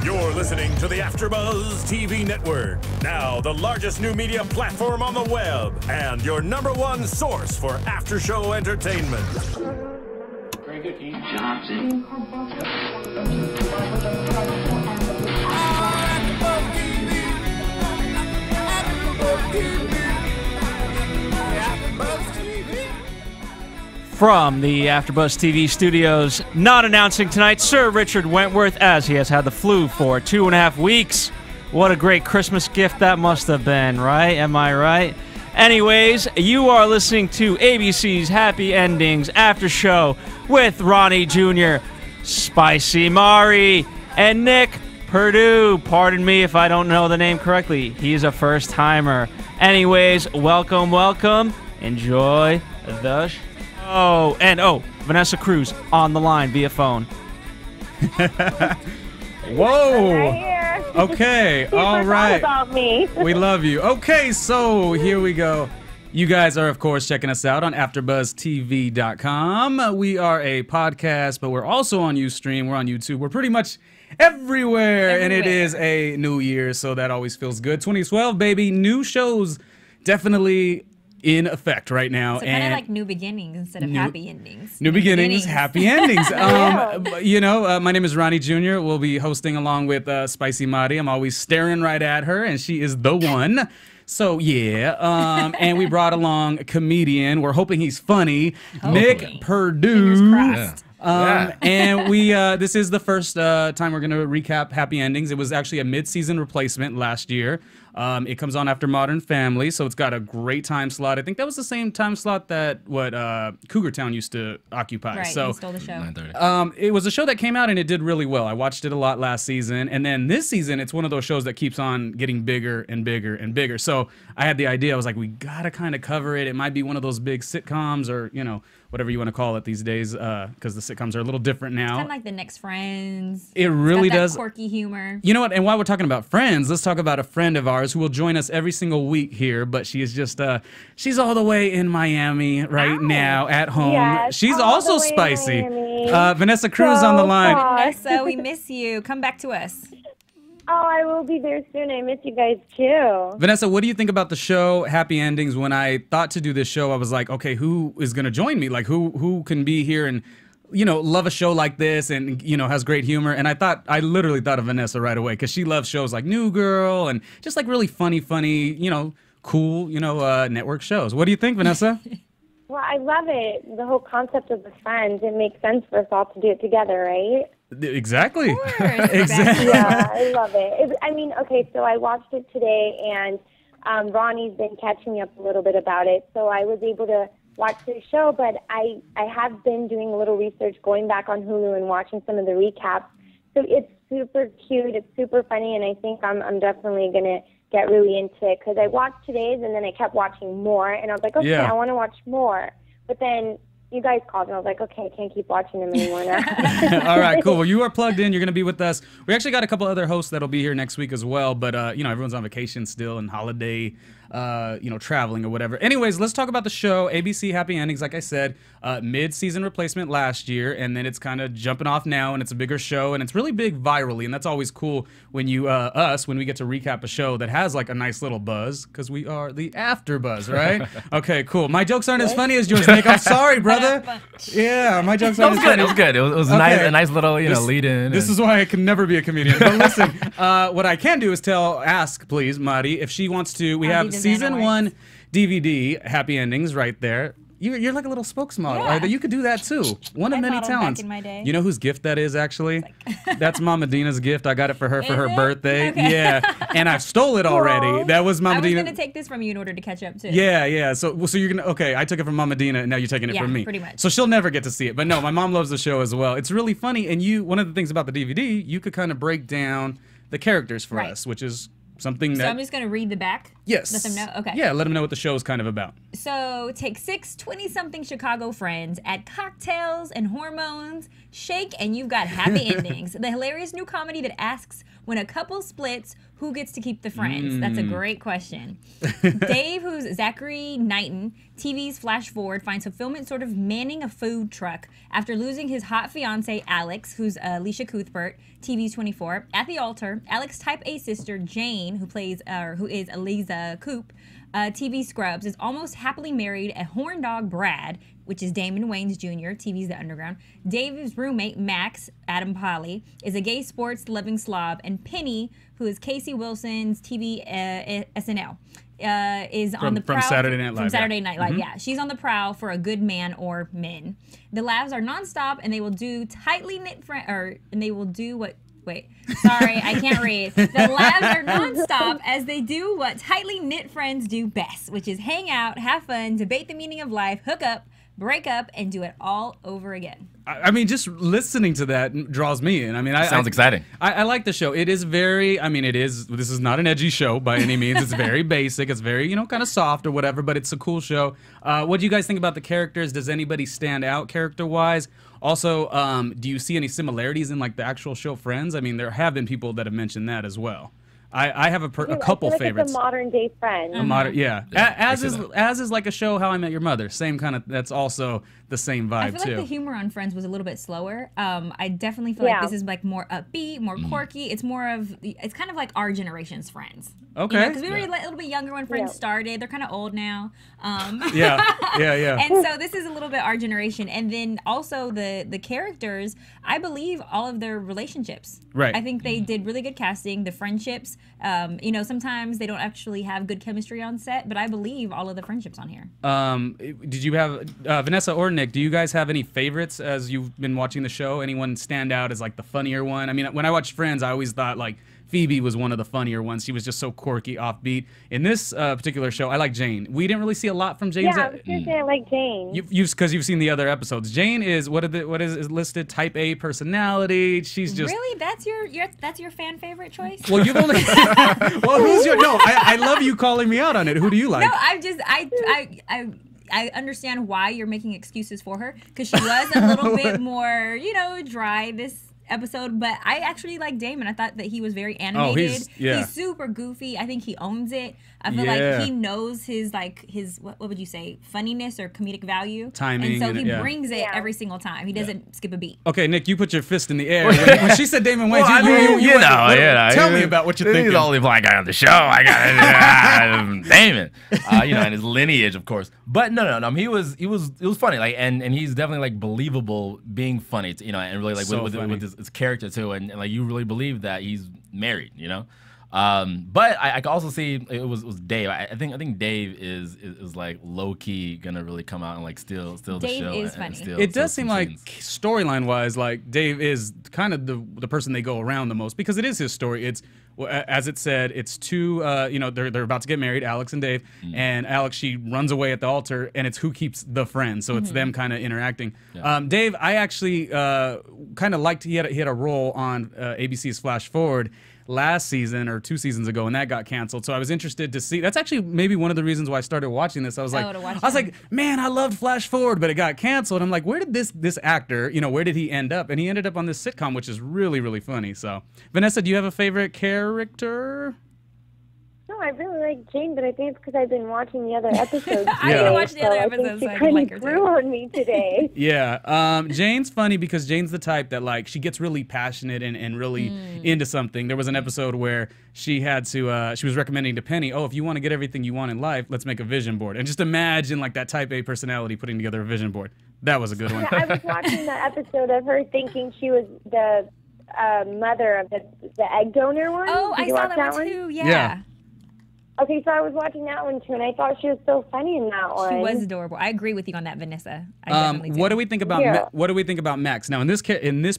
You're listening to the AFTERBUZZ TV Network, now the largest new media platform on the web, and your #1 source for after-show entertainment. Very good, Keith. Johnson. From the AFTERBUZZ TV studios, not announcing tonight, Sir Richard Wentworth, as he has had the flu for 2.5 weeks. What a great Christmas gift that must have been, right? Am I right? Anyways, you are listening to ABC's Happy Endings After Show with Ronnie Jr., Spicy Mari, and Nick Perdue. Pardon me if I don't know the name correctly. He's a first-timer. Anyways, welcome, welcome. Enjoy the show. Vanessa Cruz on the line via phone. Whoa. Right here. Okay. All right. About me. We love you. Okay, so here we go. You guys are, of course, checking us out on AfterBuzzTV.com. We are a podcast, but we're also on Ustream. We're on YouTube. We're pretty much everywhere. And it is a new year, so that always feels good. 2012, baby. New shows definitely in effect right now. So kind of like new beginnings instead of happy endings. New beginnings, happy endings. My name is Ronnie Jr. We'll be hosting along with Spicy Mari. I'm always staring right at her, and she is the one. So, yeah. And we brought along a comedian. We're hoping he's funny. Nick Perdue. And we this is the first time we're going to recap Happy Endings. It was actually a mid-season replacement last year. It comes on after Modern Family, so it's got a great time slot. I think that was the same time slot that Cougar Town used to occupy. Right, so he stole the show. it was a show that came out and it did really well. I watched it a lot last season, and then this season it's one of those shows that keeps on getting bigger and bigger and bigger. So I had the idea. I was like, we gotta kind of cover it. It might be one of those big sitcoms, or whatever you want to call it these days, because the sitcoms are a little different now. Kind of like the next Friends. It really does. Quirky humor. You know what? And while we're talking about Friends, let's talk about a friend of ours who will join us every single week here. But she is just, she's all the way in Miami right now at home. Yes, she's also spicy. Vanessa Cruz So on the line. Vanessa, we miss you. Come back to us. Oh, I will be there soon. I miss you guys too. Vanessa, what do you think about the show Happy Endings? When I thought to do this show, I was like, okay, who is going to join me? Like, who can be here and, love a show like this and, has great humor? And I literally thought of Vanessa right away because she loves shows like New Girl and just like really funny, cool, network shows. What do you think, Vanessa? Well, I love it. The whole concept of the Friends. It makes sense for us all to do it together, right? Exactly. Of course. Exactly. Yeah, I love it. Okay, so I watched it today, and Ronnie's been catching me up a little bit about it, so I was able to watch the show, but I have been doing a little research, going back on Hulu and watching some of the recaps. So it's super cute, it's super funny, and I think I'm definitely going to get really into it, because I watched today's, and then I kept watching more, and I was like, okay, I want to watch more. But then you guys called, and I was like, okay, I can't keep watching them anymore now. All right, cool. Well, you are plugged in. You're going to be with us. We actually got a couple other hosts that'll be here next week as well, but, everyone's on vacation still and holiday, traveling or whatever. Anyways, let's talk about the show, ABC Happy Endings. Like I said, mid-season replacement last year, and then it's kind of jumping off now, and it's a bigger show, and it's really big virally, and that's always cool when when we get to recap a show that has, like, a nice little buzz, because we are the AfterBuzz, right? Okay, cool. My jokes aren't as funny as yours, Nick. I'm sorry, brother. Yeah, my jokes aren't as funny. It was good. It was a nice little, lead in. This is why I can never be a comedian. But listen, what I can do is ask, please, Mari, if she wants to. We have season 1 DVD, Happy Endings, right there. You're like a little spokesmodel. Yeah. You could do that too. One of many talents. Back in my day. You know whose gift that is, actually? That's Mama Dina's gift. I got it for her for her birthday. Okay. Yeah, and I stole it already. That was Mama Dina. I was going to take this from you in order to catch up too. Yeah. So you're gonna I took it from Mama Dina, and now you're taking it from me. Pretty much. So she'll never get to see it. But no, my mom loves the show as well. It's really funny, and one of the things about the DVD, you could kind of break down the characters for us, which is something that. So I'm just going to read the back. Yes. Let them know? Okay. Yeah, let them know what the show is kind of about. So take 6 20-something Chicago friends, add cocktails and hormones, shake, and you've got Happy Endings. The hilarious new comedy that asks, when a couple splits, who gets to keep the friends? That's a great question. Dave, who's Zachary Knighton, TV's Flash Forward, finds fulfillment sort of manning a food truck after losing his hot fiance, Alex, who's Alicia Cuthbert, TV's 24. At the altar, Alex's type A sister, Jane, who is Eliza Coop, TV Scrubs, is almost happily married a horn dog, Brad, which is Damon Wayans Jr., TV's The Underground. Dave's roommate, Max, Adam Polly, is a gay sports-loving slob. And Penny, who is Casey Wilson's TV SNL, is on the prowl. From Saturday Night Live. From Saturday Night Live, yeah. She's on the prowl for a good man or men. The Labs are nonstop, and they will do tightly knit and they will do what... Wait, sorry, I can't read. The Labs are nonstop as they do what tightly knit friends do best, which is hang out, have fun, debate the meaning of life, hook up, break up, and do it all over again. I mean, just listening to that draws me in. I mean, Sounds exciting. I like the show. It is very, I mean, this is not an edgy show by any means. It's very basic. It's very, kind of soft or whatever, but it's a cool show. What do you guys think about the characters? Does anybody stand out character-wise? Also, do you see any similarities in, like, the actual show Friends? I mean, there have been people that have mentioned that as well. I have a couple favorites. It's a modern day Friend. A modern, yeah. As is like a show How I Met Your Mother. Same kind of. That's also the same vibe I feel too. like the humor on Friends was a little bit slower. I definitely feel like this is like more upbeat, more quirky. It's kind of like our generation's Friends. Okay. Because we were a little bit younger when Friends started. They're kind of old now. Yeah. And so this is a little bit our generation. And then also the characters, I believe all of their relationships. Right. I think they did really good casting. The friendships, sometimes they don't actually have good chemistry on set, but I believe all of the friendships on here. Did you have Vanessa or Nick? Do you guys have any favorites as you've been watching the show? Anyone stand out as like the funnier one? I mean, when I watched Friends, I always thought like Phoebe was one of the funnier ones. She was just so quirky, offbeat. In this particular show, I like Jane. We didn't really see a lot from Jane. Yeah, I was gonna say I like Jane. Because you've seen the other episodes. Jane is what is listed? Type A personality. She's just really that's your fan favorite choice. Well, you've only well, who's your no? I love you calling me out on it. Who do you like? No, I understand why you're making excuses for her because she was a little bit more, dry this episode, but I actually like Damon. I thought that he was very animated. He's super goofy. I think he owns it. I feel like he knows his what would you say, funniness or comedic value, timing, and so he brings it every single time. He doesn't skip a beat. Okay, Nick, you put your fist in the air when she said Damon Wayans. Tell me about what you're thinking. He's the only black guy on the show. I got Damon, and his lineage, of course. But no. He was funny, like, and he's definitely like believable, being funny, and really like so with his character too, and like you really believe that he's married, But I can also see it was Dave. I think Dave is like low key gonna really come out and like steal the Dave show. is funny. It does seem like storyline wise, like Dave is kind of the person they go around the most because it is his story. It's as it said, it's two. They're about to get married, Alex and Dave, and Alex she runs away at the altar, and it's who keeps the friend. So it's them kind of interacting. Yeah. Dave, I actually kind of liked he had a role on ABC's Flash Forward last season or 2 seasons ago, and that got canceled. So I was interested to see. That's actually maybe one of the reasons why I started watching this. I was like, man, I loved Flash Forward, but it got canceled. I'm like, where did this actor, where did he end up? And he ended up on this sitcom, which is really, really funny. So, Vanessa, do you have a favorite character? No, I really like Jane, but I think it's because I've been watching the other episodes. I didn't watch the other episodes, so I didn't like her grew on me today. Yeah, Jane's funny because Jane's the type that like she gets really passionate and really into something. There was an episode where she had to she was recommending to Penny, if you want to get everything you want in life, let's make a vision board. And just imagine like that type A personality putting together a vision board. That was a good one. Yeah, I was watching the episode of her thinking she was the mother of the egg donor one. Oh, Did I you saw watch that one too. Yeah. Okay, so I was watching that one too, and I thought she was so funny in that one. She was adorable. I agree with you on that, Vanessa. I definitely do. What do we think about what do we think about Max? Now, in this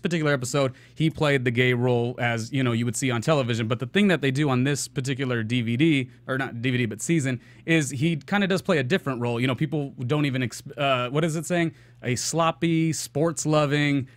particular episode, he played the gay role as you would see on television. But the thing that they do on this particular DVD, or not DVD, but season, is he kind of does play a different role. People don't even what is it saying? A sloppy, sports-loving.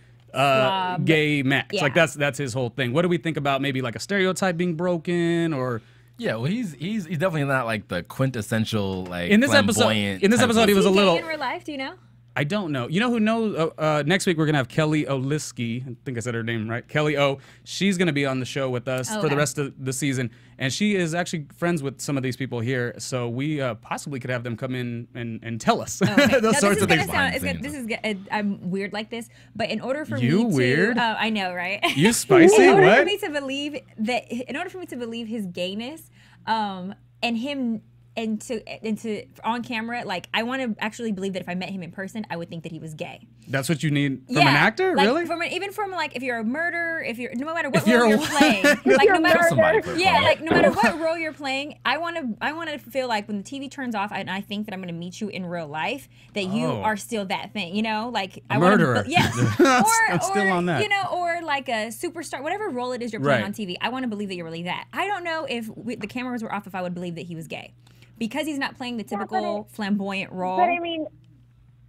Gay Max. Yeah. Like that's his whole thing. What do we think about maybe like a stereotype being broken or? Yeah, well, he's definitely not like the quintessential like In this episode, flamboyant he was Is a he little. gay in real life? Do you know? I don't know. You know who knows? Next week we're gonna have Kelly Oliski. I think I said her name right. Kelly O. She's gonna be on the show with us for the rest of the season, and she is actually friends with some of these people here. So we possibly could have them come in and tell us those sorts of things. I'm weird like this, but in order for You me weird? to, I know, right? You spicy? In order What? for me to believe that, in order for me to believe his gayness, and him. And to on camera, like I want to actually believe that if I met him in person, I would think that he was gay. That's what you need from an actor, like, really? Even from like if you're a murderer, if you're no matter what If role you're you're playing, like no matter yeah, like no matter what role you're playing, I want to feel like when the TV turns off and I think that I'm going to meet you in real life, that you are still that thing, you know, like a murderer. Yes, I'm still on that. You know, or like a superstar, whatever role it is you're playing on TV. I want to believe that you're really that. I don't know if the cameras were off if I would believe that he was gay. Because he's not playing the typical flamboyant role. But I mean,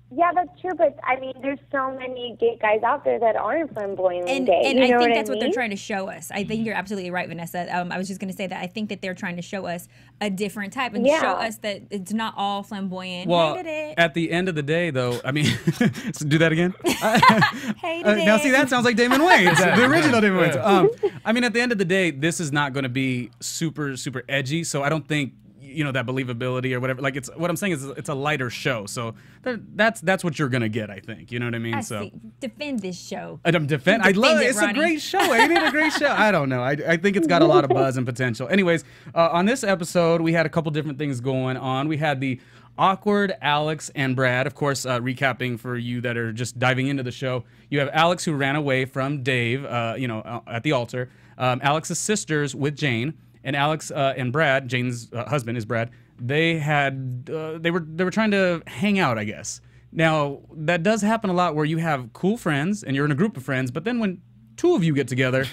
yeah, that's true. But I mean, there's so many gay guys out there that aren't flamboyantly gay. And you I know think what that's I what they're mean? trying to show us. I think you're absolutely right, Vanessa. I was just going to say that I think that they're trying to show us a different type and show us that it's not all flamboyant. Well, Hated it. at the end of the day, though, I mean, so do that again. Hated it. Now, see, that sounds like Damon Wayans, the original Damon Wayans. I mean, at the end of the day, this is not going to be super, super edgy. So I don't think, you know, that believability or whatever. Like, it's what I'm saying is it's a lighter show. So that's what you're going to get, I think. You know what I mean? Defend this show. I love it. It's Ronnie. a great show. Ain't it a great show? I don't know. I think it's got a lot of buzz and potential. Anyways, on this episode, we had a couple different things going on. We had the awkward Alex and Brad. Of course, recapping for you that are just diving into the show. You have Alex who ran away from Dave, at the altar. Alex's sisters with Jane. And Alex and Brad, Jane's husband is Brad. They were trying to hang out, I guess. Now that does happen a lot, where you have cool friends and you're in a group of friends, but then when two of you get together,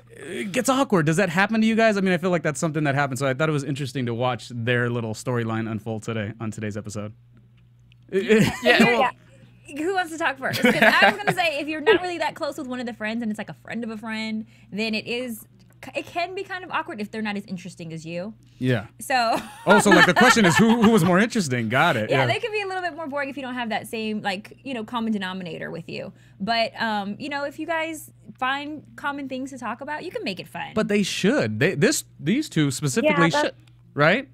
it gets awkward. Does that happen to you guys? I mean, I feel like that's something that happens. So I thought it was interesting to watch their little storyline unfold today on today's episode. Yeah. Who wants to talk first? 'Cause I was gonna say, if you're not really that close with one of the friends and it's like a friend of a friend, then it can be kind of awkward if they're not as interesting as you. Yeah. So. So like the question is who was more interesting? Got it. Yeah, they can be a little bit more boring if you don't have that same common denominator with you. But if you guys find common things to talk about, you can make it fun. But they should. These two specifically should, right?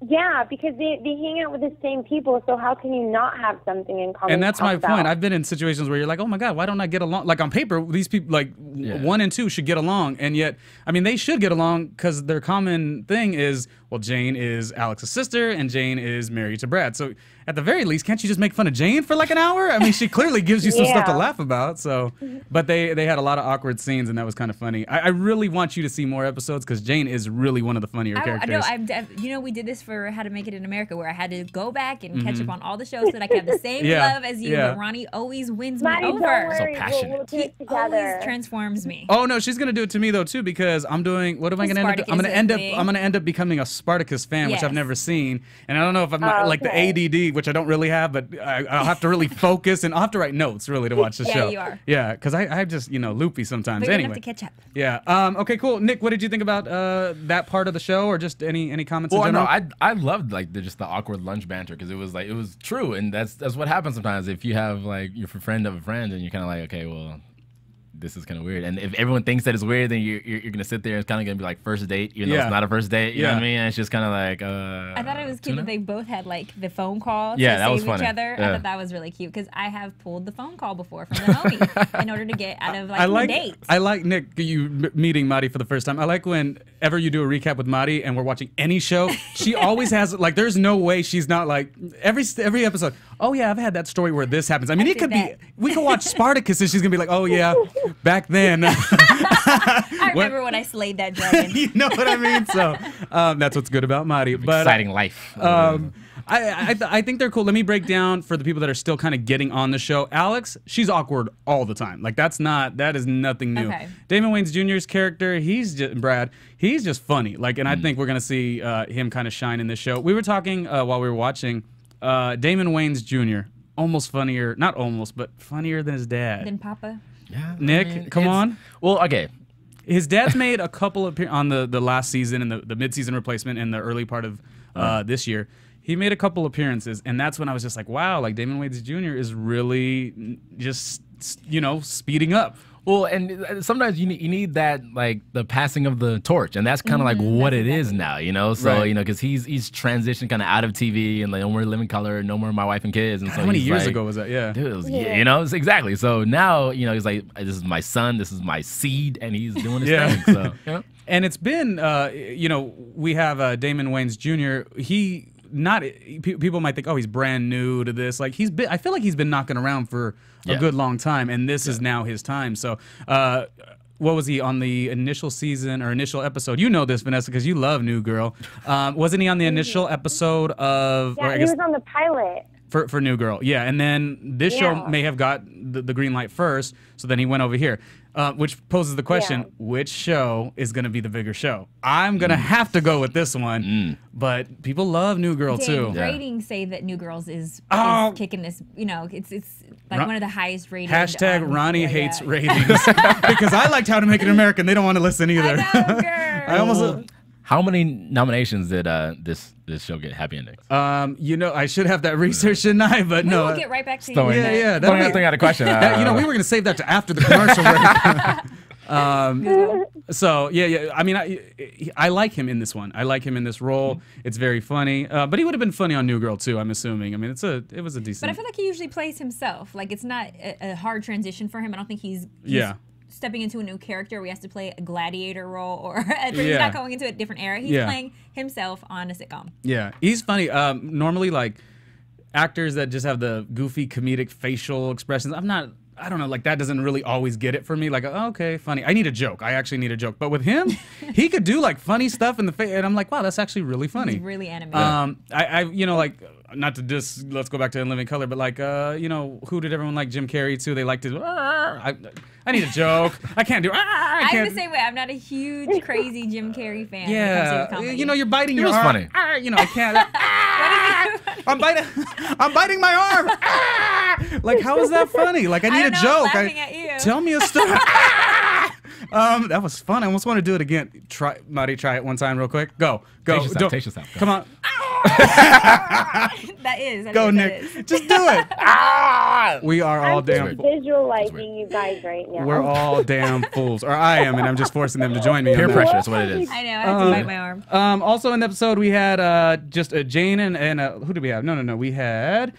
Yeah, because they hang out with the same people, so how can you not have something in common? And that's to my talk point. about? I've been in situations where you're like, oh my God, why don't I get along? Like on paper, these people, like 1 and 2 should get along. And yet, I mean, they should get along because their common thing is, well, Jane is Alex's sister and Jane is married to Brad. So at the very least, can't you just make fun of Jane for like an hour? I mean, she clearly gives you some stuff to laugh about. So, but they had a lot of awkward scenes and that was kind of funny. I really want you to see more episodes because Jane is really one of the funnier characters. We did this for How to Make It in America, where I had to go back and catch up on all the shows so that I could have the same love as you. But Ronnie always wins me over. Don't worry, So passionate. We'll He always transforms me. Oh no, she's gonna do it to me though too because I'm doing. What am I gonna end up? I'm gonna end up becoming a Spartacus fan, which I've never seen, and I don't know if I'm like the ADD, which I don't really have, but I'll have to really focus and I'll have to write notes really to watch the show. Yeah, you are. Yeah, because I just loopy sometimes. But you're anyway, gonna have to catch up. Yeah. Okay. Cool. Nick, what did you think about that part of the show, or just any comments? Well, in general? I loved like just the awkward lunch banter because it was true, and that's what happens sometimes if you have like your friend of a friend and you're kind of like, okay, well, this is kind of weird. And if everyone thinks that it's weird, then you're gonna sit there and it's kind of gonna be like first date, even though it's not a first date. You know what I mean? And it's just kind of like. I thought it was cute that they both had like the phone call to that was save each funny. other. I thought that was really cute because I have pulled the phone call before from the homie in order to get out of like the date. I like Nick, you meeting Madi for the first time. I like whenever you do a recap with Madi and we're watching any show, she always has like, there's no way she's not like every episode. Oh yeah, I've had that story where this happens. I mean, we could watch Spartacus and she's gonna be like, oh yeah, back then. I remember when I slayed that dragon. You know what I mean? So that's what's good about Madi. But exciting life. I think they're cool. Let me break down for the people that are still kind of getting on the show. Alex, she's awkward all the time. Like that is nothing new. Okay. Damon Wayans Jr.'s character, Brad, he's just funny. Like, and I think we're gonna see him kind of shine in this show. We were talking while we were watching Damon Wayans Jr. Almost funnier, not almost, but funnier than his dad. Than Papa. Yeah, Nick, come on. Well, okay. His dad's made a couple of on the last season and the mid-season replacement in the early part of this year. He made a couple appearances, and that's when I was just like, wow, like Damon Wayans Jr. is really just, speeding up. Well, and sometimes you need that, like, the passing of the torch, and that's kind of like what it is now, So, Right. because he's transitioned kind of out of TV and like, no more Living Color, no more My Wife and Kids. And so How many he's years like, ago was that? Yeah. Dude, it was, it's exactly. So now, he's like, this is my son, this is my seed, and he's doing his thing. So, And it's been, we have Damon Wayans Jr. People might think, oh, he's brand new to this. Like I feel like he's been knocking around for a good long time, and this is now his time. So, what was he on the initial season or initial episode? You know this, Vanessa, because you love New Girl. Wasn't he on the initial episode of? Yeah, he was on the pilot. For New Girl, yeah. And then this show may have got the green light first, so then he went over here. Which poses the question, which show is going to be the bigger show? I'm going to have to go with this one, but people love New Girl, too. Ratings say that New Girls is kicking this, it's like one of the highest rated. Hashtag Ronnie hates ratings. Because I liked How to Make It American. They don't want to listen either. I know, girl. How many nominations did this show get? Happy Endings. I should have that research, shouldn't I? But no. We'll get right back to you. Yeah. That's out a question. We were gonna save that to after the commercial break. So yeah. I mean, I like him in this one. I like him in this role. It's very funny. But he would have been funny on New Girl too, I'm assuming. I mean, it was a decent. But I feel like he usually plays himself. Like it's not a hard transition for him. I don't think he's stepping into a new character where he has to play a gladiator role or he's not going into a different era. He's playing himself on a sitcom. Yeah, he's funny. Normally, like actors that just have the goofy comedic facial expressions, I don't know, like that doesn't really always get it for me. Like, oh, okay, funny. I need a joke. I actually need a joke. But with him, he could do like funny stuff in the face, and I'm like, wow, that's actually really funny. He's really animated. Like, not to let's go back to In Living Color, but like, who did everyone like? Jim Carrey too. They liked it. I need a joke. I can't do. I'm the same way. I'm not a huge, crazy Jim Carrey fan. Yeah, you're biting your arm. Funny. I can't. I'm biting my arm. Like, how is that funny? Like, I need a joke. I'm laughing at you. Tell me a story. That was fun. I almost want to do it again. Marty, try it one time real quick. Go. Taste yourself. Come on. That is. Go, Nick. Just do it. We are all damn. Visualizing you guys right now. We're all damn fools, or I am, and I'm just forcing them to join me. Peer pressure. That's what it is. I know. I have to bite my arm. Also in the episode, we had just Jane and who did we have? No. We had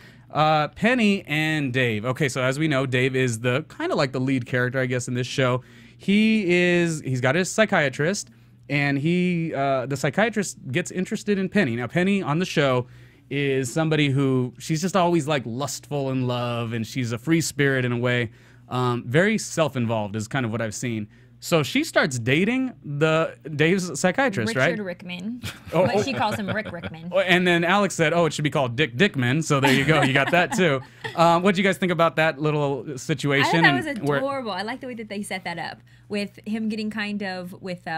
Penny and Dave. Okay, so as we know, Dave is the kind of like the lead character, I guess, in this show. He's got his psychiatrist, and the psychiatrist gets interested in Penny. Now, Penny on the show is somebody who she's just always like lustful in love, and she's a free spirit in a way. Very self-involved is kind of what I've seen. So she starts dating Dave's psychiatrist, right? Richard Rickman. But she calls him Rickman. And then Alex said, oh, it should be called Dick Dickman. So there you go. You got that too. What do you guys think about that little situation? I thought that was adorable. I like the way that they set that up with him getting kind of, with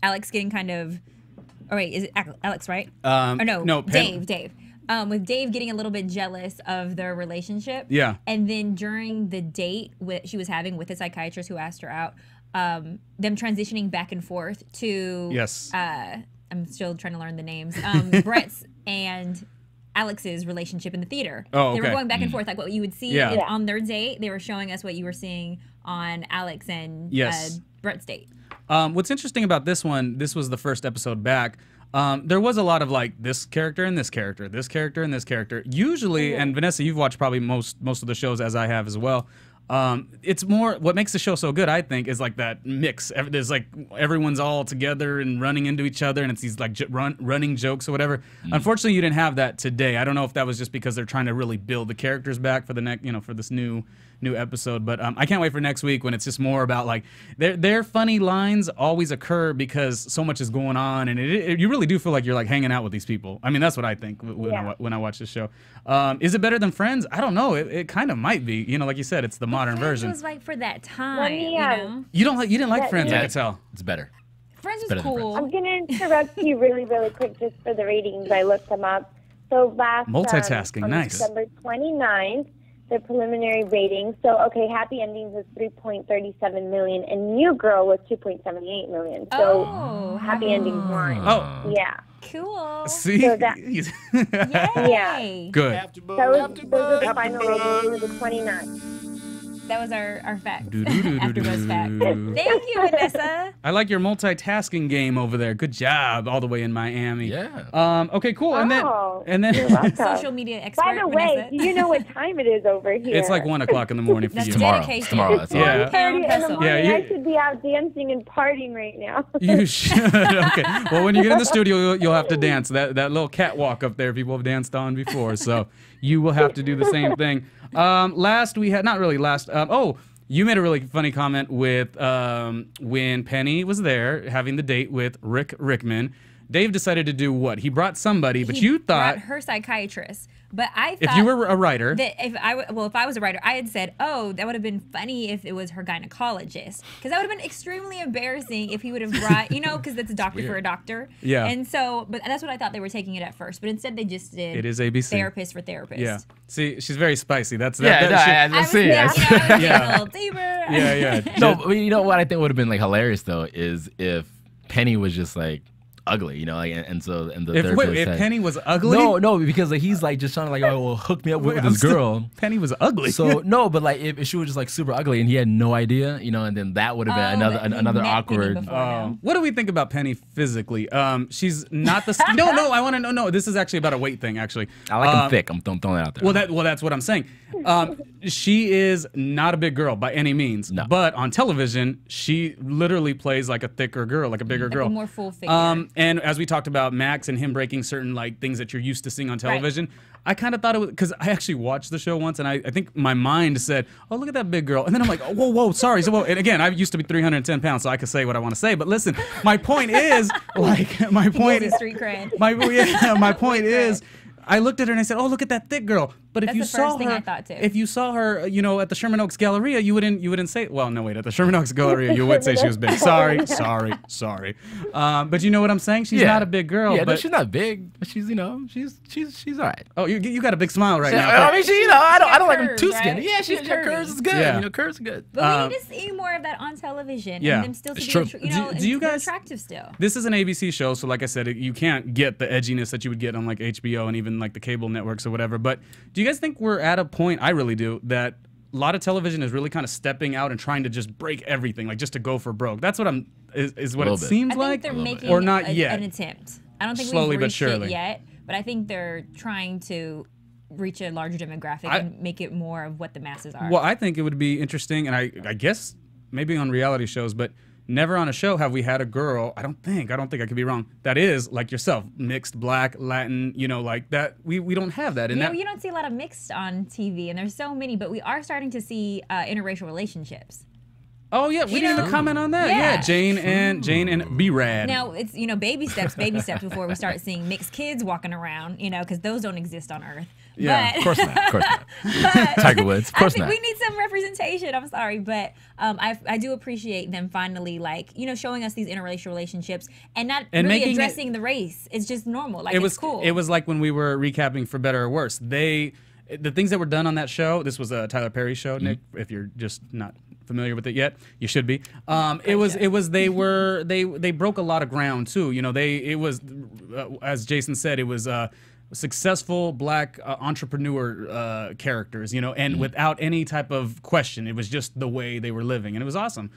Alex getting kind of, oh wait, is it Alex, right? Or no, Dave. With Dave getting a little bit jealous of their relationship. Yeah. And then during the date she was having with the psychiatrist who asked her out, them transitioning back and forth to I'm still trying to learn the names. Brett's and Alex's relationship in the theater. Oh, okay. They were going back and forth, like what you would see on their date. They were showing us what you were seeing on Alex and Brett's date. What's interesting about this one, this was the first episode back. There was a lot of like this character and this character, this character and this character. Usually, and Vanessa, you've watched probably most of the shows as I have as well. It's more what makes the show so good, I think, is like that mix. There's like everyone's all together and running into each other, and it's these like running jokes or whatever. Unfortunately, you didn't have that today. I don't know if that was just because they're trying to really build the characters back for the next, for this new episode. But I can't wait for next week when it's just more about like their funny lines always occur because so much is going on, and you really do feel like you're like hanging out with these people. I mean, that's what I think when I watch this show. Is it better than Friends? I don't know. It kind of might be. Like you said, it's the modern version. Friends was like for that time. You didn't like Friends. I could tell. It's better. Friends was cool. I'm gonna interrupt you really quick just for the ratings. I looked them up. So last multitasking, nice. December 29th, the preliminary rating. So, okay, Happy Endings was 3.37 million, and New Girl was 2.78 million. So, Happy Endings won. Oh. Yeah. Cool. See? So that, Yay. yeah. Good. Those are the final ratings for the 29th. That was our fact. Do-do-do-do-do. AfterBuzz fact. Thank you, Vanessa. I like your multitasking game over there. Good job, all the way in Miami. Yeah. Okay, cool. And Oh, then you're welcome. Social media expert. By the way, Vanessa. do you know what time it is over here? it's like 1 o'clock in the morning for That's you. Tomorrow. dedication. It's tomorrow. That's all. Yeah. 1:30 in the hustle. morning. Yeah, I should be out dancing and partying right now. You should. Okay. Well, when you get in the studio, you'll have to dance. That little catwalk up there, people have danced on before, so you will have to do the same thing. Last we had, not really last. You made a really funny comment with when Penny was there having the date with Rickman. Dave decided to do what? He brought somebody, but you thought brought her psychiatrist. But I thought if you were a writer, that if I was a writer, I had said, oh, that would have been funny if it was her gynecologist, because that would have been extremely embarrassing if he would have brought, you know, because it's a doctor for a doctor. Yeah. And so, but that's what I thought they were taking it at first, but instead they just did. It is ABC. Therapist for therapist. yeah. See, she's very spicy. That's Yeah, that. I She- see. I I was, see. you know, I was getting Yeah. a little deeper. yeah. No, but you know what I think would have been like hilarious though is if Penny was just like ugly, you know, like and the If, therapist wait, if said- Penny was ugly? No, because like, he's like just trying to like, oh, well, hook me up with Wait, this girl. Penny was ugly. So no, but like if she was just like super ugly and he had no idea, you know, and then that would have been Oh, but he another met Penny awkward. before, no? What do we think about Penny physically? She's not the. No, I want to know. No, this is actually about a weight thing, actually. I like him thick. I'm throwing that out there. Well, that's what I'm saying. She is not a big girl by any means, No. but on television, she literally plays like a thicker girl, like a bigger girl. A more full figure. And as we talked about Max and him breaking certain like things that you're used to seeing on television, I kind of thought it was because I actually watched the show once, and I think my mind said, "Oh, look at that big girl," and then I'm like, "Oh, whoa, sorry." So, and again, I used to be 310 pounds, so I could say what I want to say. But listen, my point is, like, my point Gives is, you street cred. my point is, I looked at her and I said, "Oh, look at that thick girl." But if That's you the saw first thing her, I thought, too. if you saw her, you know, at the Sherman Oaks Galleria, you wouldn't say. Well, no, wait, at the Sherman Oaks Galleria, you would say she was big. Sorry. But you know what I'm saying? She's not a big girl. Yeah, no, but she's not big. But she's, you know, she's all right. oh, you got a big smile right now. I mean, she, you know, I don't like him curves, too right? skinny. Yeah, She's her curvy. curves is good. Yeah. You know, curves are good. But we need to see more of that on television. Yeah. And them still to It's be, true. you know, Do you they're guys- attractive still. This is an ABC show, so like I said, you can't get the edginess that you would get on like HBO and even like the cable networks or whatever. But do you guys think we're at a point, I really do, that a lot of television is really kind of stepping out and trying to just break everything, like just to go for broke? That's what is what A it little bit. seems I think like. they're making or not yet. an attempt. I don't think Slowly we've but reached surely. it yet, but I think they're trying to reach a larger demographic and make it more of what the masses are. Well, I think it would be interesting, and I guess maybe on reality shows, but never on a show have we had a girl, I don't think I could be wrong, that is like yourself, mixed, black, Latin, you know, like that. We don't have that. And Yeah, that, you don't see a lot of mixed on TV, and there's so many, but we are starting to see interracial relationships. oh yeah, we didn't even comment on that. Yeah. Yeah, Jane and B-Rad. Now it's, you know, baby steps before we start seeing mixed kids walking around, you know, because those don't exist on Earth. Yeah, but, Of course not. Of course not. but Tiger Woods. Of course I think not. we need some representation. I'm sorry, but I do appreciate them finally, like, you know, showing us these interracial relationships and not And really making addressing the race. It's just normal. Like, it was it's cool. It was like when we were recapping For Better or Worse. The things that were done on that show. This was a Tyler Perry show, Nick. If you're just not familiar with it yet, you should be. They broke a lot of ground too. You know, as Jason said, it was successful black entrepreneur characters, you know, and without any type of question. It was just the way they were living, and it was awesome.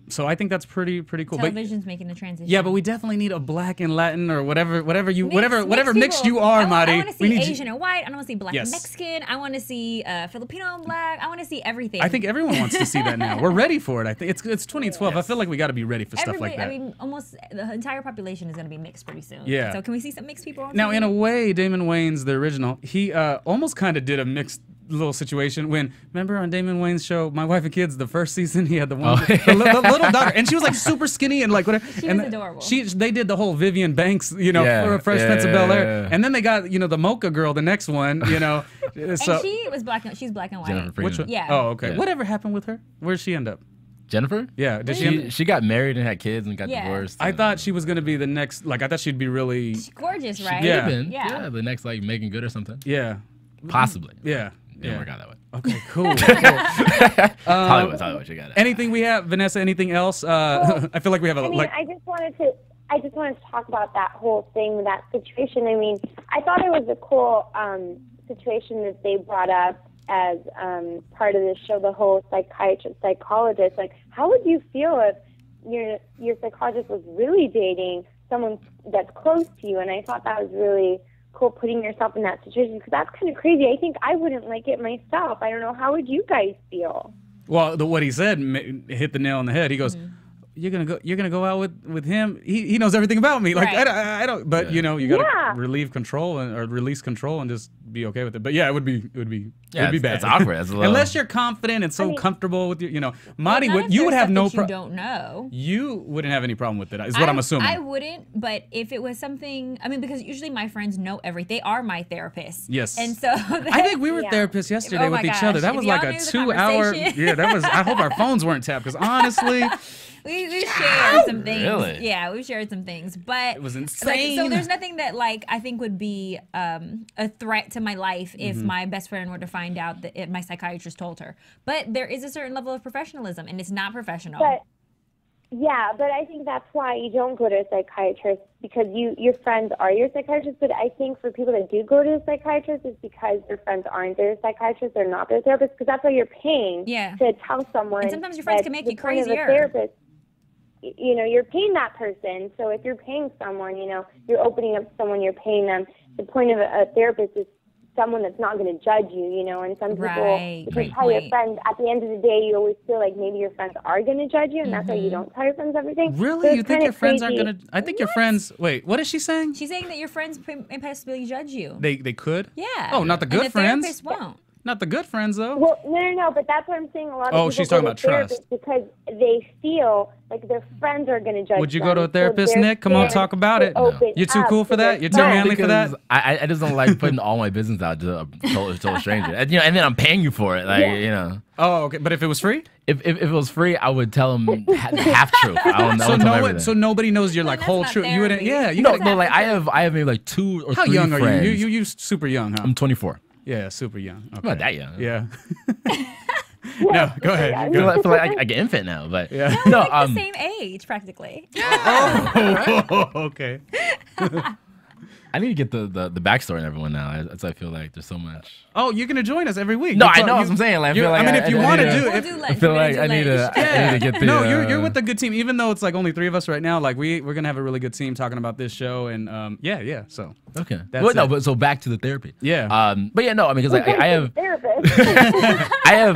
So I think that's pretty cool. Television's making the transition. Yeah, but we definitely need a black and Latin or whatever Mixed mixed people. you are, I Marty. want to see Asian and white. I want to see black Yes. and Mexican. I want to see Filipino and black. I want to see everything. I think everyone wants to see that now. We're ready for it. I think it's 2012. I feel like we got to be ready for stuff like that. I mean, almost the entire population is going to be mixed pretty soon. Yeah. So can we see some mixed people on Now, TV? in a way, Damon Wayans, the original, he almost kind of did a mixed little situation when, remember on Damon Wayans' show, My Wife and Kids, the first season, he had the one, the little daughter, and she was like super skinny and like whatever. She and was adorable. They did the whole Vivian Banks, you know, Yeah, for Fresh Prince of Bel-Air, yeah. and then they got, you know, the Mocha girl, the next one, you know. So and she was black. She's black and white. Jennifer Freeman. which one? Yeah. Oh, okay. Yeah. Whatever happened with her? Where'd she end up? Jennifer? Yeah, did she? End She got married and had kids and got Yeah. divorced. I and- thought she was gonna be the next. Like I thought she'd be really. She's gorgeous, right? Yeah. Could've been. Yeah. The next like Making Good or something. Yeah. Possibly. Yeah. didn't work out that way. Okay, cool. Hollywood, you got it. Anything we have, Vanessa? Anything else? I feel like we have a. I mean, I just wanted to talk about that whole thing, that situation. I mean, I thought it was a cool situation that they brought up as part of the show, the whole psychologist. Like, how would you feel if your psychologist was really dating someone that's close to you? And I thought that was really cool, putting yourself in that situation, because that's kind of crazy. I think I wouldn't like it myself. I don't know. How would you guys feel? Well, what he said hit the nail on the head. He goes, "You're gonna go out with him. He knows everything about me. Like I don't. But you gotta relieve control or release control and just be okay with it. But yeah, it would be bad. It's awkward. It's a little... Unless you're confident and so comfortable with Madi, you would have no problem. You don't know. You wouldn't have any problem with it. Is what I'm assuming. I wouldn't, but if it was something, I mean, because usually my friends know everything. They are my therapists. Yes. And so I think we were therapists yesterday with each other. That was like a 2-hour. Yeah, that was. I hope our phones weren't tapped, because honestly. We shared some things. Really? Yeah, we shared some things. But it was insane. So there's nothing that I think would be a threat to my life if my best friend were to find out that my psychiatrist told her. But there is a certain level of professionalism, and it's not professional. But I think that's why you don't go to a psychiatrist, because your friends are your psychiatrist. But I think for people that do go to a psychiatrist, it's because their friends aren't their psychiatrists, they're not their therapists, because that's why you're paying to tell someone. And sometimes your friends can make you crazier. Therapist, you're paying that person. So if you're paying someone, you're opening up to someone, you're paying them. The point of a therapist is someone that's not going to judge you, and some people, if you tell your friends, at the end of the day, you always feel like maybe your friends are going to judge you, and that's why you don't tell your friends everything. Really? So you think your friends aren't going to? I think your friends. Wait, what is she saying? She's saying that your friends possibly judge you. They could? Yeah. Oh, not the good friends. Therapists won't. Not the good friends, though. Well, no, but that's what I'm saying. A lot of people she's talking about trust. Because they feel like their friends are going to judge them. Would you go to a therapist, Nick? Come on, talk about it. No. You're too cool for that? You're too manly for that? I just don't like putting all my business out to a total stranger. And then I'm paying you for it. Oh, okay. But if it was free? If it was free, I would tell them half truth. I don't know. So nobody knows your whole truth. You wouldn't. Yeah. I have maybe like 2 or 3 friends. How young are you? You super young, huh? I'm 24. Yeah, super young. Okay. I'm not that young. Yeah. No, go ahead. I feel like I get infant now, but no, the same age practically. Oh, okay. I need to get the backstory on everyone now. That's I feel like there's so much. Oh, you're gonna join us every week. No, I know what I'm saying. Like, I mean, if you want to do it, I feel like I need to get the. No, you're with a good team. Even though it's like only 3 of us right now, like we're gonna have a really good team talking about this show, and yeah. So okay. But so back to the therapy. Yeah. But yeah, no, I mean, because I have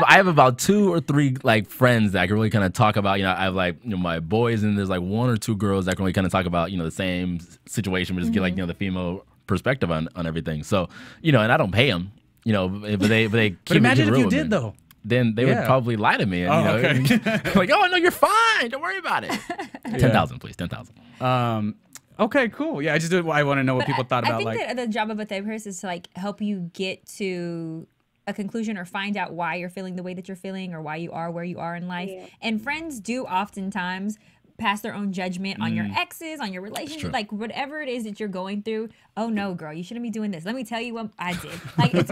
I have about 2 or 3 like friends that I can really kind of talk about. I have like my boys, and there's like 1 or 2 girls that can really kind of talk about the same situation, but just get like the female perspective on everything. So and I don't pay them. But they keep but imagine it if you did though. Then they would probably lie to me. And, okay. Like, oh no, you're fine. Don't worry about it. 10,000, please. 10,000. Okay, cool. Yeah, I want to know what people thought about. I think that the job of a therapist is to like help you get to a conclusion or find out why you're feeling the way that you're feeling, or why you are where you are in life. Yeah. And friends do oftentimes pass their own judgment on your exes, on your relationship, like whatever it is that you're going through. Oh no, girl, you shouldn't be doing this. Let me tell you what I did. Like and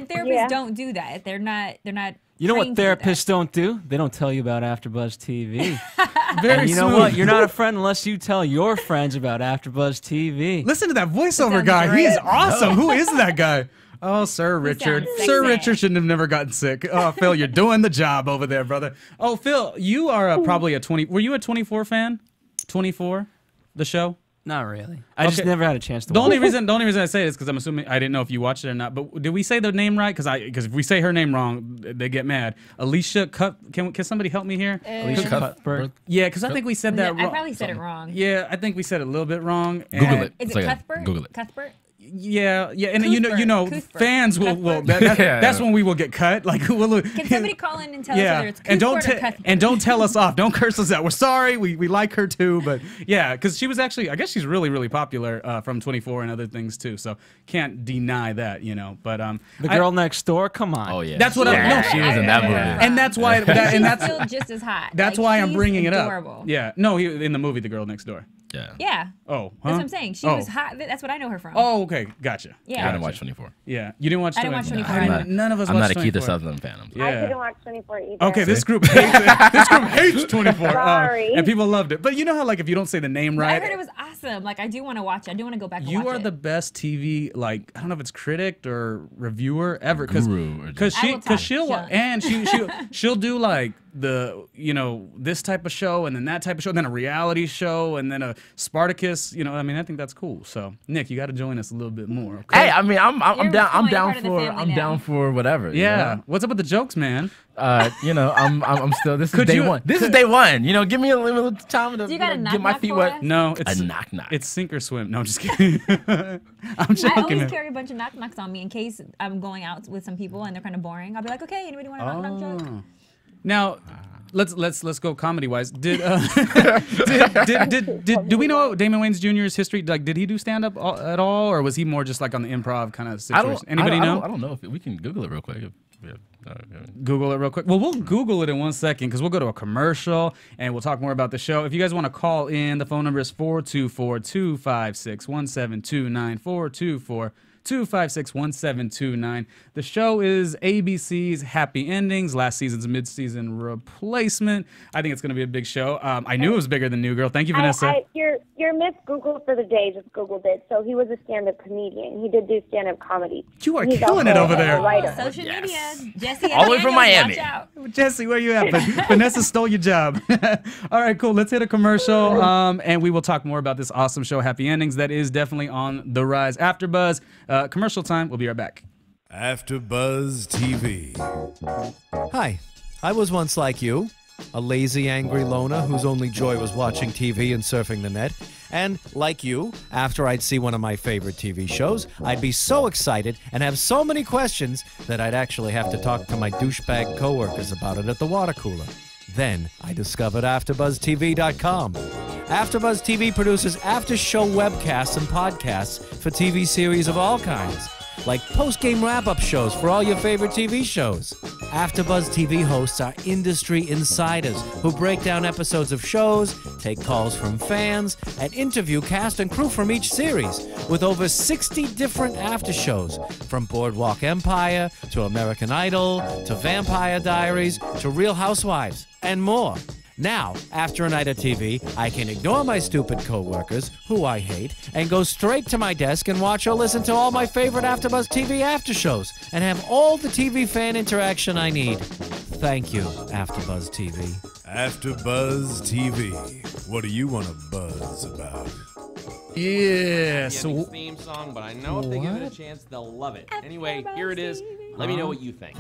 therapists don't do that. They're not. You know what therapists don't do? They don't tell you about AfterBuzz TV. Very you know what? You're not a friend unless you tell your friends about AfterBuzz TV. Listen to that voiceover guy. He's awesome. Who is that guy? Oh, Sir Richard. Sir Richard shouldn't have never gotten sick. Oh, Phil, you're doing the job over there, brother. Oh, Phil, you are probably a 20. Were you a 24 fan? 24, the show? Not really. I just never had a chance to. The only reason I say it is because I'm assuming I didn't know if you watched it or not. But did we say the name right? Because if we say her name wrong, they get mad. Alicia can somebody help me here? Alicia Cuthbert. Yeah, because I think we said that wrong. I probably said it wrong. Yeah, I think we said it a little bit wrong. Google it. Is it Cuthbert? Google it. Cuthbert? Yeah, and fans will that's when we will get cut. Like, can somebody call in and tell us whether it's Cuthbert or Cuthbert? And don't tell us off. Don't curse us out. We're sorry. We like her too, but yeah, because she was actually, I guess she's really, really popular from 24 and other things too. So can't deny that, But the girl next door, come on. Oh yeah, that's what she was in that movie, and that's why. And that's still just as hot. That's why I'm bringing it adorable. up. Yeah, no, in the movie The Girl Next Door. Yeah. Yeah. Oh, That's what I'm saying. She was hot. That's what I know her from. Oh, okay, gotcha. Yeah. I didn't watch 24. Yeah, you didn't watch. I didn't watch 24. None of us. I'm watched not a Keith 24. Sutherland fan. Yeah. I didn't watch 24 either. Okay, this group hates it. This group hates 24. Sorry. And people loved it. But you know how, like, if you don't say the name But right. I heard it was awesome. Like, I do want to watch it. I do want to go back and watch You it. are the best TV, like, I don't know if it's critic or reviewer ever, Guru or because I will talk she'll junk. and she'll do like the this type of show and then that type of show, then a reality show and then a Spartacus. I mean, I think that's cool. So Nick, you got to join us a little bit more. Okay? Hey, I mean, I'm You're down. I'm part down of the for. family I'm now. down for whatever. you Yeah. know? What's up with the jokes, man? I'm still. This is Could day you- one. This is day one. Give me a little time to Do you got a get knock my knock feet for wet. us? No, it's A knock knock. It's sink or swim. No, I'm just kidding. I'm I joking. always man. carry a bunch of knock knocks on me in case I'm going out with some people and they're kind of boring. I'll be like, okay, anybody want a knock knock joke? Oh. Now, let's go comedy wise. Do we know Damon Wayans Jr.'s history? Like, did he do stand up at all, or was he more just like on the improv kind of situation? Anybody know? I don't know if we can Google it real quick. Google it real quick. Well, we'll Google it in 1 second because we'll go to a commercial and we'll talk more about the show. If you guys want to call in, the phone number is 424-256-1729. 424-256-1729. The show is ABC's Happy Endings, last season's mid-season replacement. I think it's going to be a big show. I knew it was bigger than New Girl. Thank you, Vanessa. Your Miss Google for the day just Googled it. So he was a stand-up comedian. He did do stand-up comedy. You are He's killing it also over there. a writer. Social Yes. media. Jesse All the way from Daniels, Miami. Watch out. Jesse, where you at? Vanessa stole your job. All right, cool. Let's hit a commercial, and we will talk more about this awesome show, Happy Endings, that is definitely on the rise. AfterBuzz, commercial time. We'll be right back. AfterBuzz TV. Hi, I was once like you, a lazy, angry loner whose only joy was watching TV and surfing the net. And, like you, after I'd see one of my favorite TV shows, I'd be so excited and have so many questions that I'd actually have to talk to my douchebag coworkers about it at the water cooler. Then I discovered AfterBuzzTV.com. AfterBuzz TV produces after-show webcasts and podcasts for TV series of all kinds, like post-game wrap-up shows for all your favorite TV shows. AfterBuzz TV hosts are industry insiders who break down episodes of shows, take calls from fans, and interview cast and crew from each series, with over 60 different after shows, from Boardwalk Empire to American Idol to Vampire Diaries to Real Housewives, and more. Now, after a night of TV, I can ignore my stupid coworkers, who I hate, and go straight to my desk and watch or listen to all my favorite AfterBuzz TV after shows, and have all the TV fan interaction I need. Thank you, AfterBuzz TV. AfterBuzz TV. What do you want to buzz about? Yeah. So theme song, but I know if they give it a chance, they'll love it. Anyway, here it is. Let me know what you think.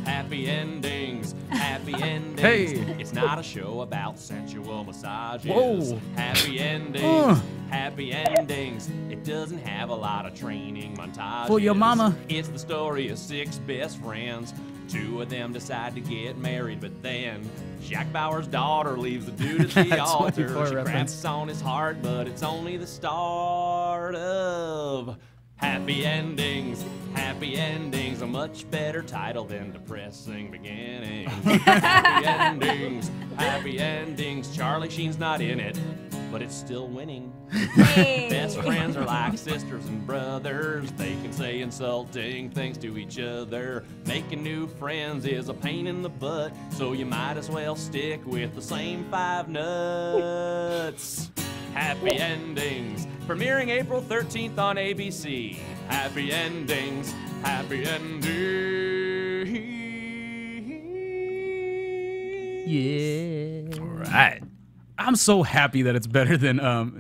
Happy endings, happy endings. Hey. It's not a show about sensual massages. Whoa. Happy endings, happy endings. It doesn't have a lot of training montages. For your mama. It's the story of 6 best friends. 2 of them decide to get married, but then Jack Bauer's daughter leaves the dude at the altar. 24 She reference. craps on his heart, but it's only the start of Happy Endings. Happy Endings, a much better title than Depressing Beginnings. Happy Endings, Happy Endings. Charlie Sheen's not in it, but it's still winning. Hey. Best friends are like sisters and brothers. They can say insulting things to each other. Making new friends is a pain in the butt, so you might as well stick with the same 5 nuts. Happy Endings, premiering April 13th on ABC. Happy Endings, happy endings. Yeah. All right. I'm so happy that it's better than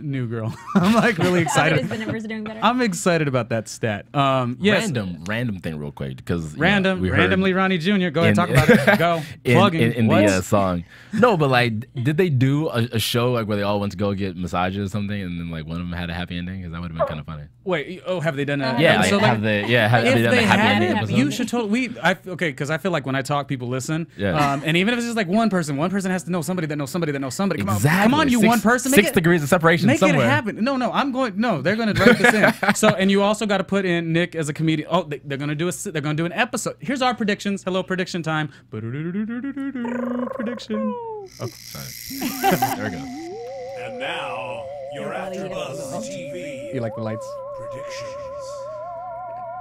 New Girl. I'm like really It excited. is the numbers are doing better. I'm excited about that stat. Yes. Random thing real quick because Randomly Ronnie Jr. Go ahead, talk about it. Go. Plugging. in What? the song. No, but like, did they do a show like where they all went to go get massages or something, and then like one of them had a happy ending? Because that would have been kind of funny. Wait, have they done that? Yeah, So, like, have they if done they a happy had ending it, episode? you should totally. Okay, because I feel like when I talk, people listen. Yeah. And even if it's just like one person has to know somebody that knows somebody that knows somebody. Come Exactly. on, come on, you Six- one person. 6 degrees of separation Make somewhere. it happen. No, I'm going. No, they're going to write this in. So, and you also got to put in Nick as a comedian. Oh, they're going to do an episode. Here's our predictions. Hello, prediction time. Prediction. Oh, sorry. There we go. And now, Your AfterBuzz TV. You like the lights? Predictions.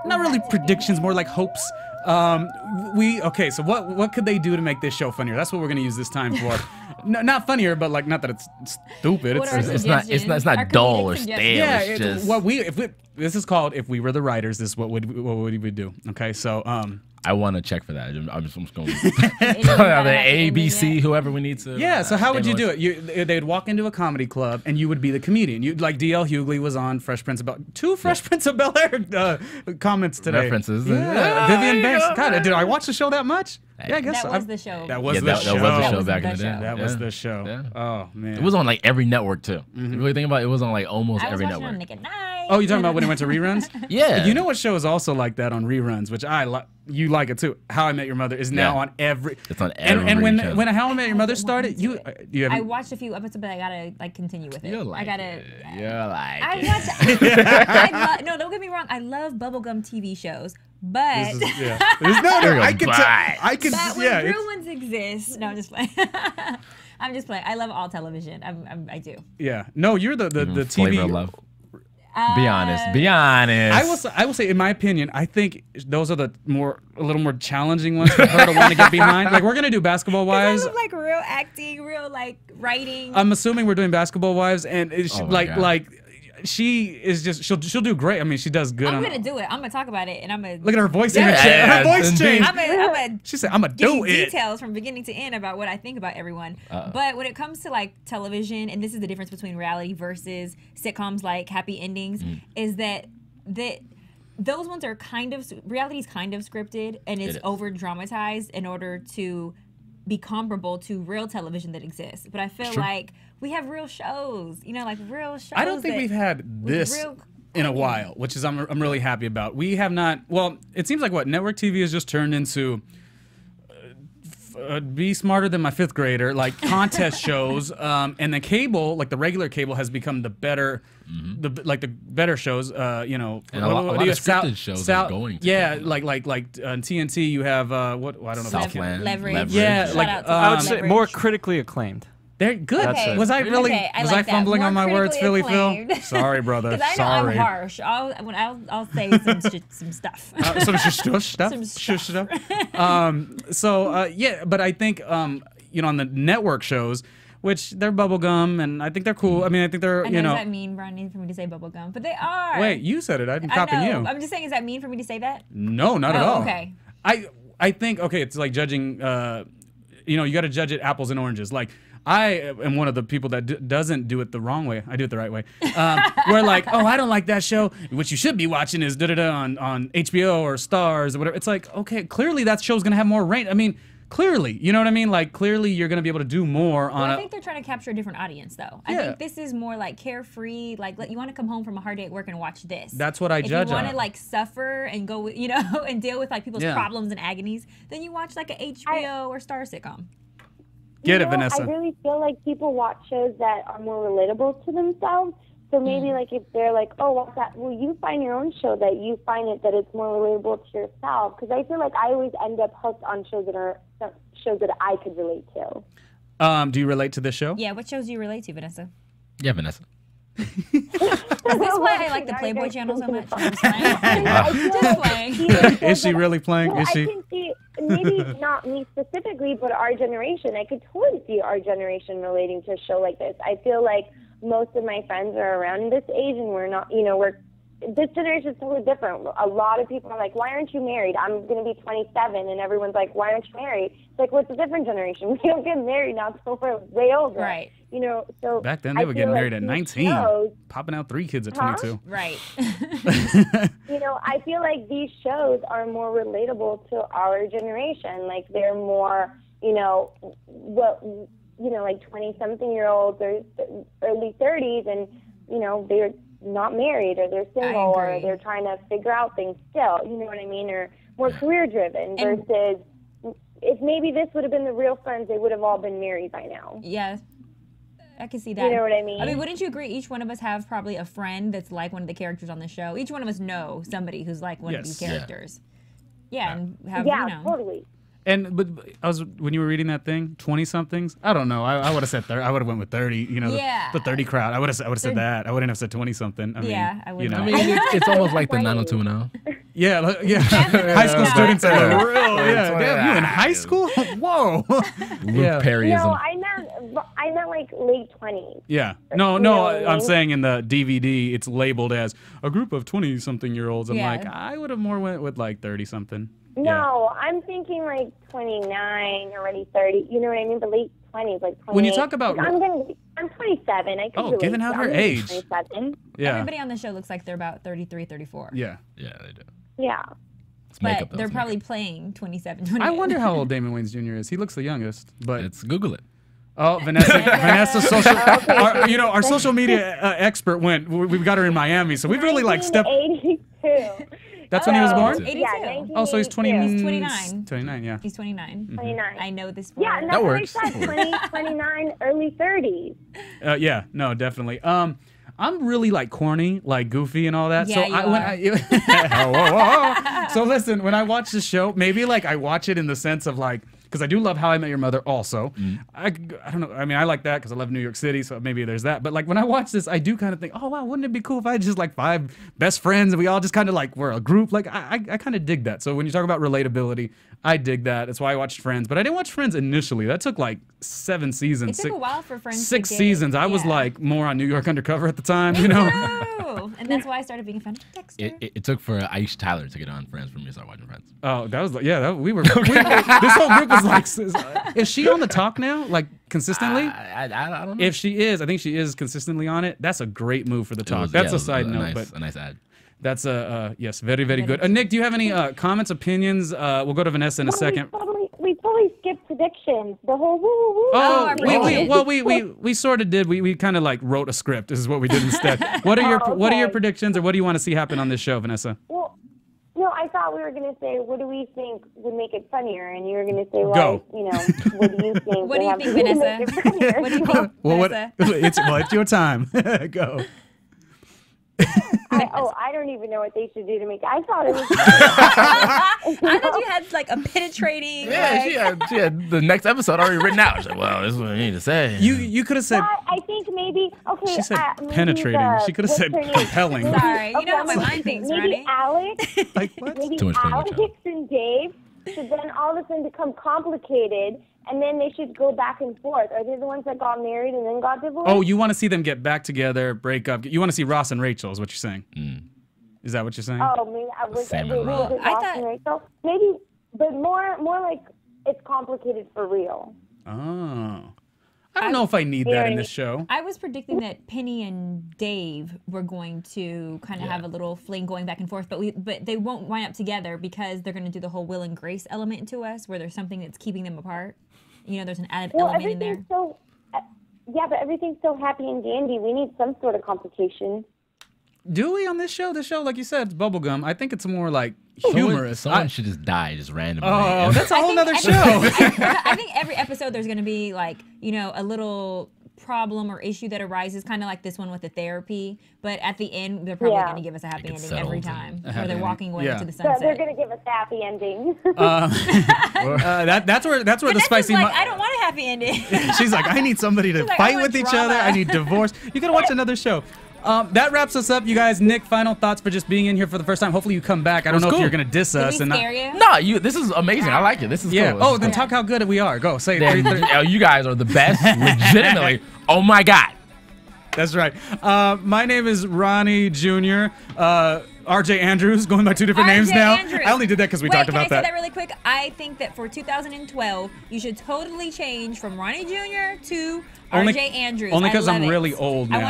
Not really predictions, more like hopes. Okay, so what could they do to make this show funnier? That's what we're gonna use this time for. No, not funnier, but like not that it's stupid. It's not dull or stale. Yeah, it's just this is called If We Were the Writers. This is what would we do? Okay, so I want to check for that. I'm just going the ABC, whoever we need to. Yeah, so how would you do it? They'd walk into a comedy club and you would be the comedian. You like D.L. Hughley was on Fresh Prince of Bel-Air. Two Fresh Prince of Bel-Air comments today. References. Yeah, Vivian Banks. God, did I watch the show that much? Yeah, I guess that was the show. That was the show. That was the show back in the day. That was the show. Yeah. Oh man, it was on like every network too. If you really think about it, it was on like almost every I was network. watching on Nick at Night. Oh, you talking about when it went to reruns? Yeah. You know what show is also like that on reruns, which you like it too. How I Met Your Mother is now on every. It's on every. And when How I Met Your Mother started, you I watched a few episodes, but I gotta like continue with it. You like it. No, don't get me wrong. I love bubblegum TV shows, but I can. But when real ones exist, no, I'm just playing. I'm just playing. I love all television. I do. Yeah. No, you're the TV. Flavor of love. Be honest. Be honest. I will say, in my opinion, I think those are a little more challenging ones for her to want to get behind. Like we're gonna do Basketball Wives. I love like real acting, real like writing. I'm assuming we're doing Basketball Wives, and it's she is just she'll do great. I mean, she does good. I'm gonna do it. I'm gonna talk about it, and I'm gonna look at her voice. Her voice changed. She said, "I'm gonna do it." Details from beginning to end about what I think about everyone. But when it comes to like television, and this is the difference between reality versus sitcoms like Happy Endings, is that those ones are reality's kind of scripted, and it's over dramatized in order to be comparable to real television that exists. But I feel like we have real shows, like real shows. I don't think we've had this in a while, which is I'm really happy about. We have not. Well, it seems like network TV has just turned into be smarter than my fifth grader, like contest shows, and the cable, like the regular cable, has become the better, the better shows. And a lot of scripted shows are going. Like on TNT, you have I don't know. Southland, Leverage. Yeah, I would say more cricritically acclaimed. They're good. Okay. Was I really? Okay, was I fumbling on my words, Philly acclaimed. Phil? Sorry, brother. Because I know Sorry. I'm harsh. I'll say some stuff. Some stuff. But I think on the network shows, which they're bubblegum, and I think they're cool. I mean, I think they're Does that mean, Ronnie, for me to say bubblegum? But they are. Wait, you said it. I'm copying you. I'm just saying, is that mean for me to say that? No, not at all. Okay. I think it's like judging. You got to judge it apples and oranges. Like I am one of the people that doesn't do it the wrong way. I do it the right way. Where like, I don't like that show. What you should be watching is on HBO or Stars or whatever. It's like, okay, clearly that show's gonna have more range. I mean, clearly, you know what I mean? Like clearly you're gonna be able to do more on. I think they're trying to capture a different audience, though. I think this is more like carefree. Like you want to come home from a hard day at work and watch this. That's what I judge. If you want to like suffer and go, and deal with like people's problems and agonies, then you watch like an HBO or Star sitcom. Get it, Vanessa. I really feel like people watch shows that are more relatable to themselves. So maybe like if they're like, what's that? Well, you find your own show that you find it that it's more relatable to yourself. Because I feel like I always end up hooked on shows that I could relate to. Do you relate to this show? Yeah. What shows do you relate to, Vanessa? Yeah, Vanessa. Is this why I like the Playboy channel so much? Just playing. Is she really playing? Well, Is she? I can see, maybe not me specifically, but our generation. I could totally see our generation relating to a show like this. I feel like most of my friends are around this age, and we're not, this generation is totally different. A lot of people are like, why aren't you married? I'm going to be 27, and everyone's like, why aren't you married? It's like, what's a different generation? We don't get married now until we're way older. Right. So back then they were getting married at 19, popping out 3 kids at 22. Right. I feel like these shows are more relatable to our generation. Like they're more, like 20-something-year-olds or early 30s, and they're not married, or they're single, or they're trying to figure out things still. You know what I mean? Or more career-driven versus if maybe this would have been the real Friends, they would have all been married by now. Yes. I can see that. You know what I mean? I mean, wouldn't you agree? Each one of us have probably a friend that's like one of the characters on the show. Each one of us know somebody who's like one of these characters. Yeah, and have totally. But I was when you were reading that thing, 20 somethings. I don't know. I would have said 30. I would have went with 30. You know, the 30 crowd. I would have said that. I wouldn't have said 20 something. I would. You know. I mean, it's almost like the 90210. Yeah. High school students are real. Yeah. Damn, you in high school? Whoa. Luke Perry is. No, I meant like late 20s. Yeah. No. I'm saying in the DVD, it's labeled as a group of 20-something-year-olds. I'm like, I would have more went with like 30-something. No, I'm thinking like 29, already 30. You know what I mean? The late 20s, like 28. When you talk about, I'm 27. I could giving out her age. 27. Yeah. Everybody on the show looks like they're about 33, 34. Yeah. Yeah, they do. Yeah. But they're probably playing 27, 28. I wonder how old Damon Wayans Jr. is. He looks the youngest, but Let's Google it. Oh, Vanessa, social, our social media expert went. We've got her in Miami, so we've really like stepped. 82. That's when he was born? 82. Yeah, oh, so he's 20, He's 29. 29, yeah. He's 29. 29. I know this. Yeah, no, that works. 20, 29, early 30s. Yeah, no, definitely. I'm really like corny, like goofy and all that. Yeah, So listen, when I watch the show, maybe like I watch it in the sense of like, because I do love How I Met Your Mother also. I don't know. I mean, I like that because I love New York City, so maybe there's that. But like when I watch this, I do kind of think, oh, wow, wouldn't it be cool if I had just like 5 best friends and we all just kind of like were a group? Like I kind of dig that. So when you talk about relatability, I dig that. That's why I watched Friends. But I didn't watch Friends initially. That took like 7 seasons. It took a while for Friends 6 seasons. I was like more on New York Undercover at the time, you know? And that's why I started being a fan of Dexter. It took for Aisha Tyler to get on Friends for me to start watching Friends. Oh, that was we were this whole group was like, is she on the talk now, like consistently? I don't know. If she is, I think she is consistently on it. That's a great move for the talk. That's a side note, but a nice ad. That's yes, very good. Nick, do you have any comments, opinions? We'll go to Vanessa in a second. We totally skipped predictions. The whole woo woo. Oh, we sort of did. We kind of like wrote a script. This is what we did instead. What are your predictions, or what do you want to see happen on this show, Vanessa? Well, no, I thought we were going to say, what do we think would make it funnier? And you were going to say, well, what do you think? What do you think, Vanessa? What do you think, Vanessa? It's your time. Go. I don't even know what they should do to make it. I thought it was. I thought you had like a penetrating. Yeah, she had the next episode already written out. She's like, well, this is what I need to say. You could have said. I think maybe. Okay. She said penetrating. She could have said compelling. Sorry, you know how my mind thinks, maybe Ronnie. Alex. Like what? Maybe Too much Alex and Dave should then all of a sudden become complicated. And then they should go back and forth. Are they the ones that got married and then got divorced? Oh, you want to see them get back together, break up. You want to see Ross and Rachel is what you're saying. Is that what you're saying? Oh, maybe I was Sam and Ross. I thought Rachel. Maybe, but more like it's complicated for real. Oh. I don't know if I need that in this show. I was predicting that Penny and Dave were going to kind of have a little fling going back and forth, but they won't wind up together because they're going to do the whole Will and Grace element to us, where there's something that's keeping them apart. You know, there's an added element in there. But everything's so happy and dandy. We need some sort of complication. Do we on this show? This show, like you said, it's bubblegum. I think it's more like humorous. Someone should just die just randomly. Oh, that's a whole nother show. I think every episode there's going to be like, a little problem or issue that arises, kind of like this one with the therapy. But at the end, they're probably going to give us a happy ending every time, where they're walking away into the sunset. So they're going to give us a happy ending. That's where the spicy. Like, I don't want a happy ending. She's like, I need somebody to fight with each other. I need divorce. You got to watch another show. That wraps us up, you guys. Nick, final thoughts for just being in here for the first time. Hopefully you come back. I don't know if you're gonna diss us. Did we scare you? No, this is amazing. I like it. This is cool. Oh, then talk how good we are. Go say it. You guys are the best. Legitimately. Oh my God. That's right. My name is Ronnie Jr. RJ Andrews, going by 2 different names now. Andrews. I only did that because we talked about that. Can I say that really quick? I think that for 2012, you should totally change from Ronnie Jr. to RJ Andrews. Only because I'm really old now. I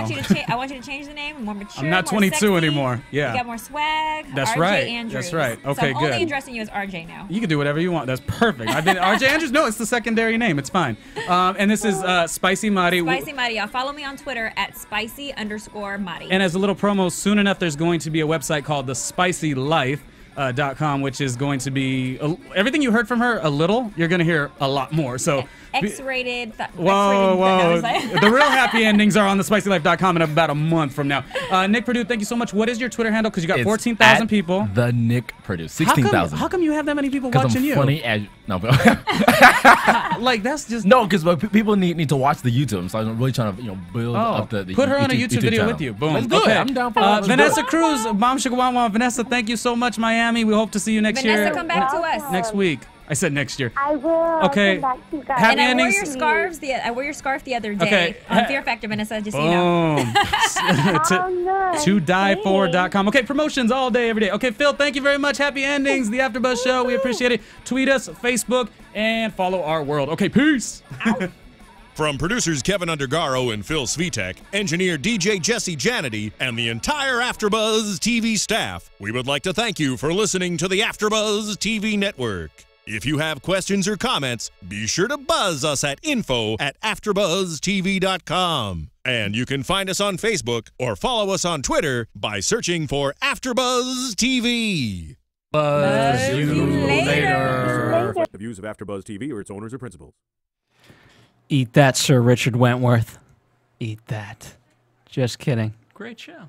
want you to change the name. More mature. I'm not 22 anymore. Yeah. You got more swag. That's RJ right. Andrews. That's right. Okay, so I'm good. only addressing you as RJ now. You can do whatever you want. That's perfect. I've been RJ Andrews. No, it's the secondary name. It's fine. And this is Spicy Mari. Spicy Mari. Y'all follow me on Twitter at spicy_Mari. And as a little promo, soon enough, there's going to be a website called the SpicyLife.com, which is going to be everything you heard from her a little. You're going to hear a lot more. So X-rated. Whoa. The real happy endings are on the SpicyLife.com in about a month from now. Nick Perdue, thank you so much. What is your Twitter handle? Because you got 14,000 people. The Nick Perdue, 16,000. How come you have that many people watching you? Funny as No, but Like that's just no, because people need to watch the YouTube. So I'm really trying to build up the put her on a YouTube YouTube video channel. with you. Boom. Let's do it. I'm down for it. Vanessa Cruz, Mom Sugar Wah. Vanessa, thank you so much, Miami. We hope to see you next year. Vanessa, come back to us. Next week. I said next year. I will. Okay. I'll come back to you guys. Happy And I wore endings. your scarves. I wore your scarf the other day Okay. on Fear Factor, Vanessa. Just so you know. Boom. Oh, nice. To-die-for.com. Okay, promotions all day, every day. Okay, Phil, thank you very much. Happy endings, the AfterBuzz Show. We appreciate it. Tweet us, Facebook, and follow our world. Okay, peace. From producers Kevin Undergaro and Phil Svitek, engineer DJ Jesse Janity, and the entire AfterBuzz TV staff, we would like to thank you for listening to the AfterBuzz TV network. If you have questions or comments, be sure to buzz us at info@AfterBuzzTV.com. And you can find us on Facebook or follow us on Twitter by searching for AfterBuzz TV. Buzz you later. The views of AfterBuzz TV or its owners or principals. Eat that, Sir Richard Wentworth. Eat that. Just kidding. Great show.